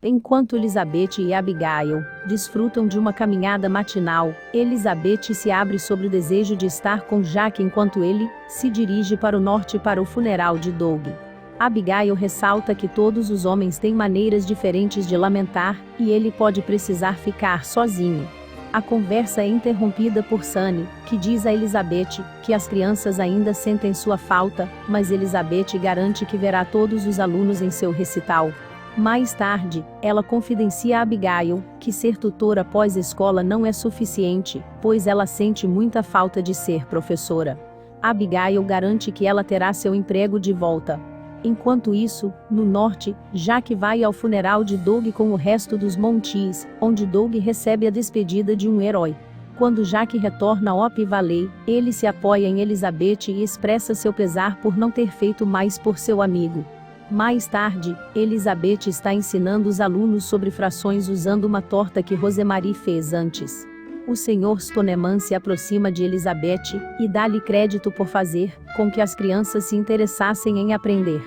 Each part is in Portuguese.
Enquanto Elizabeth e Abigail desfrutam de uma caminhada matinal, Elizabeth se abre sobre o desejo de estar com Jack enquanto ele se dirige para o norte para o funeral de Doug. Abigail ressalta que todos os homens têm maneiras diferentes de lamentar, e ele pode precisar ficar sozinho. A conversa é interrompida por Sunny, que diz a Elizabeth que as crianças ainda sentem sua falta, mas Elizabeth garante que verá todos os alunos em seu recital. Mais tarde, ela confidencia a Abigail que ser tutora pós-escola não é suficiente, pois ela sente muita falta de ser professora. Abigail garante que ela terá seu emprego de volta. Enquanto isso, no norte, Jack vai ao funeral de Doug com o resto dos Monteiths, onde Doug recebe a despedida de um herói. Quando Jack retorna a Hope Valley, ele se apoia em Elizabeth e expressa seu pesar por não ter feito mais por seu amigo. Mais tarde, Elizabeth está ensinando os alunos sobre frações usando uma torta que Rosemary fez antes. O Sr. Stoneman se aproxima de Elizabeth e dá-lhe crédito por fazer com que as crianças se interessassem em aprender.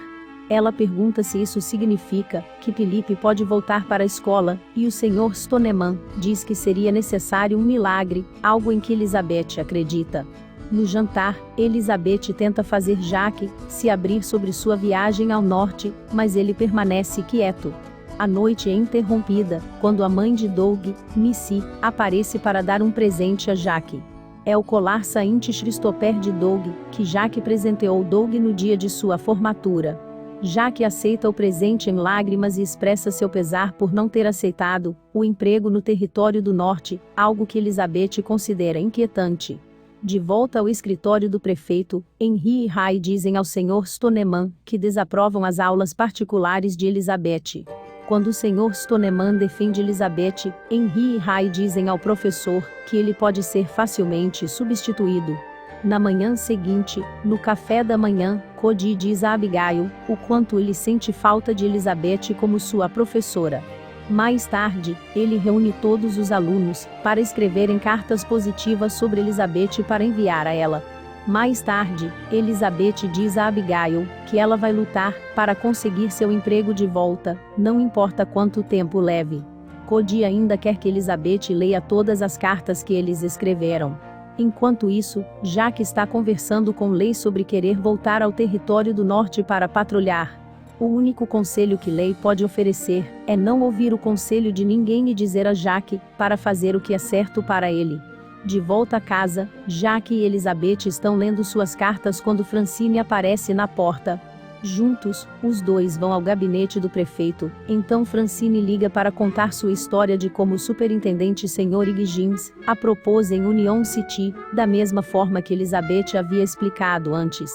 Ela pergunta se isso significa que Philip pode voltar para a escola, e o Sr. Stoneman diz que seria necessário um milagre, algo em que Elizabeth acredita. No jantar, Elizabeth tenta fazer Jack se abrir sobre sua viagem ao norte, mas ele permanece quieto. A noite é interrompida quando a mãe de Doug, Missy, aparece para dar um presente a Jack. É o colar Saint Christopher de Doug, que Jack presenteou Doug no dia de sua formatura. Jack aceita o presente em lágrimas e expressa seu pesar por não ter aceitado o emprego no território do norte, algo que Elizabeth considera inquietante. De volta ao escritório do prefeito, Henry e Ray dizem ao Sr. Stoneman que desaprovam as aulas particulares de Elizabeth. Quando o Sr. Stoneman defende Elizabeth, Henry e Ray dizem ao professor que ele pode ser facilmente substituído. Na manhã seguinte, no café da manhã, Cody diz a Abigail o quanto ele sente falta de Elizabeth como sua professora. Mais tarde, ele reúne todos os alunos para escreverem cartas positivas sobre Elizabeth para enviar a ela. Mais tarde, Elizabeth diz a Abigail que ela vai lutar para conseguir seu emprego de volta, não importa quanto tempo leve. Cody ainda quer que Elizabeth leia todas as cartas que eles escreveram. Enquanto isso, Jack está conversando com Leigh sobre querer voltar ao território do norte para patrulhar. O único conselho que Leigh pode oferecer é não ouvir o conselho de ninguém e dizer a Jack para fazer o que é certo para ele. De volta a casa, Jack e Elizabeth estão lendo suas cartas quando Francine aparece na porta. Juntos, os dois vão ao gabinete do prefeito, então Francine liga para contar sua história de como o superintendente Sr. Higgins a propôs em Union City, da mesma forma que Elizabeth havia explicado antes.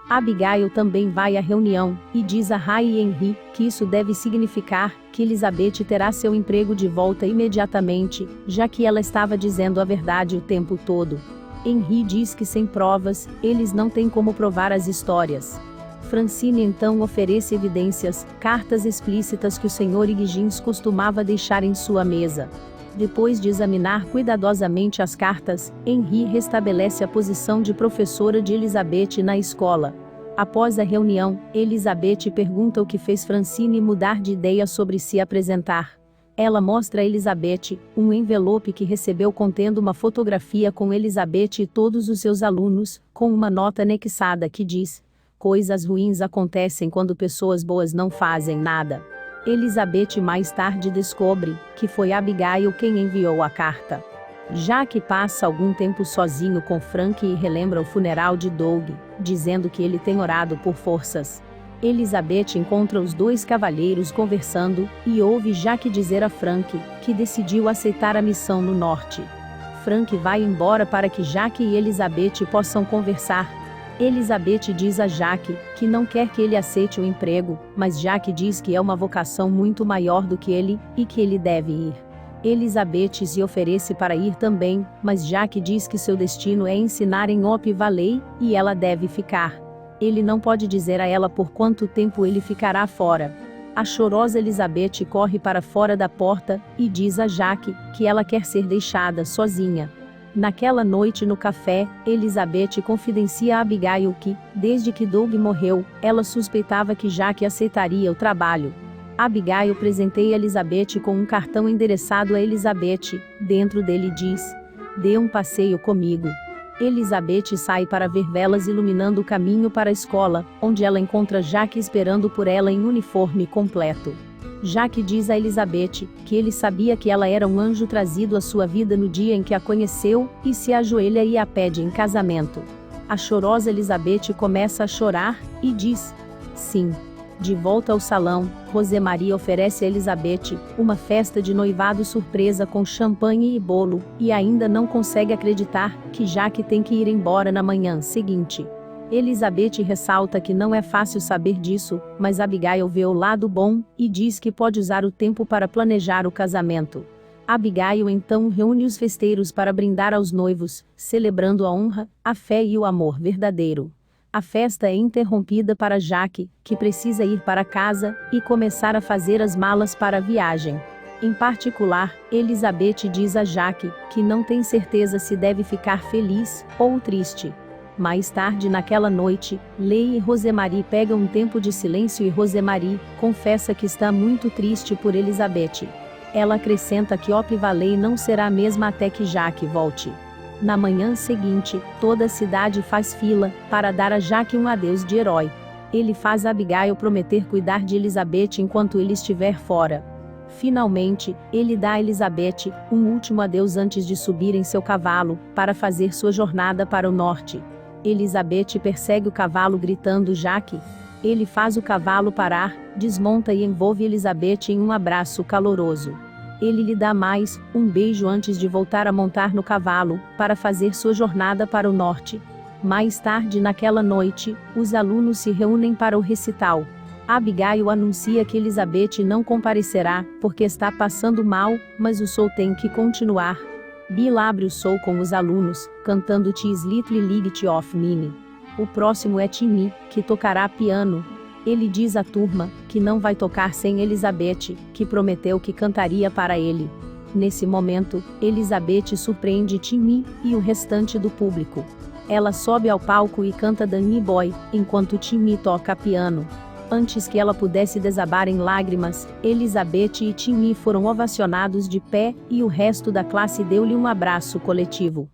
Abigail também vai à reunião, e diz a Ray e Henry que isso deve significar que Elizabeth terá seu emprego de volta imediatamente, já que ela estava dizendo a verdade o tempo todo. Henry diz que sem provas, eles não têm como provar as histórias. Francine então oferece evidências, cartas explícitas que o Sr. Higgins costumava deixar em sua mesa. Depois de examinar cuidadosamente as cartas, Henry restabelece a posição de professora de Elizabeth na escola. Após a reunião, Elizabeth pergunta o que fez Francine mudar de ideia sobre se apresentar. Ela mostra a Elizabeth um envelope que recebeu contendo uma fotografia com Elizabeth e todos os seus alunos, com uma nota anexada que diz: "Coisas ruins acontecem quando pessoas boas não fazem nada." Elizabeth mais tarde descobre que foi Abigail quem enviou a carta. Jack passa algum tempo sozinho com Frank e relembra o funeral de Doug, dizendo que ele tem orado por forças. Elizabeth encontra os dois cavalheiros conversando, e ouve Jack dizer a Frank que decidiu aceitar a missão no norte. Frank vai embora para que Jack e Elizabeth possam conversar. Elizabeth diz a Jack que não quer que ele aceite o emprego, mas Jack diz que é uma vocação muito maior do que ele, e que ele deve ir. Elizabeth se oferece para ir também, mas Jack diz que seu destino é ensinar em Hope Valley, e ela deve ficar. Ele não pode dizer a ela por quanto tempo ele ficará fora. A chorosa Elizabeth corre para fora da porta, e diz a Jack que ela quer ser deixada sozinha. Naquela noite no café, Elizabeth confidencia a Abigail que, desde que Doug morreu, ela suspeitava que Jack aceitaria o trabalho. Abigail presenteia Elizabeth com um cartão endereçado a Elizabeth. Dentro dele diz: "Dê um passeio comigo." Elizabeth sai para ver velas iluminando o caminho para a escola, onde ela encontra Jack esperando por ela em uniforme completo. Jack diz a Elizabeth que ele sabia que ela era um anjo trazido à sua vida no dia em que a conheceu, e se ajoelha e a pede em casamento. A chorosa Elizabeth começa a chorar, e diz: "Sim." De volta ao salão, Rosemarie oferece a Elizabeth uma festa de noivado surpresa com champanhe e bolo, e ainda não consegue acreditar que Jack tem que ir embora na manhã seguinte. Elizabeth ressalta que não é fácil saber disso, mas Abigail vê o lado bom, e diz que pode usar o tempo para planejar o casamento. Abigail então reúne os festeiros para brindar aos noivos, celebrando a honra, a fé e o amor verdadeiro. A festa é interrompida para Jack, que precisa ir para casa e começar a fazer as malas para a viagem. Em particular, Elizabeth diz a Jack que não tem certeza se deve ficar feliz ou triste. Mais tarde naquela noite, Leigh e Rosemarie pegam um tempo de silêncio e Rosemarie confessa que está muito triste por Elizabeth. Ela acrescenta que Hope Valley não será a mesma até que Jack volte. Na manhã seguinte, toda a cidade faz fila para dar a Jack um adeus de herói. Ele faz Abigail prometer cuidar de Elizabeth enquanto ele estiver fora. Finalmente, ele dá a Elizabeth um último adeus antes de subir em seu cavalo para fazer sua jornada para o norte. Elizabeth persegue o cavalo gritando Jack. Ele faz o cavalo parar, desmonta e envolve Elizabeth em um abraço caloroso. Ele lhe dá mais um beijo antes de voltar a montar no cavalo, para fazer sua jornada para o norte. Mais tarde naquela noite, os alunos se reúnem para o recital. Abigail anuncia que Elizabeth não comparecerá, porque está passando mal, mas o show tem que continuar. Bill abre o show com os alunos, cantando Tis Little Light of Mine. O próximo é Timmy, que tocará piano. Ele diz à turma que não vai tocar sem Elizabeth, que prometeu que cantaria para ele. Nesse momento, Elizabeth surpreende Timmy e o restante do público. Ela sobe ao palco e canta Danny Boy, enquanto Timmy toca piano. Antes que ela pudesse desabar em lágrimas, Elizabeth e Timmy foram ovacionados de pé, e o resto da classe deu-lhe um abraço coletivo.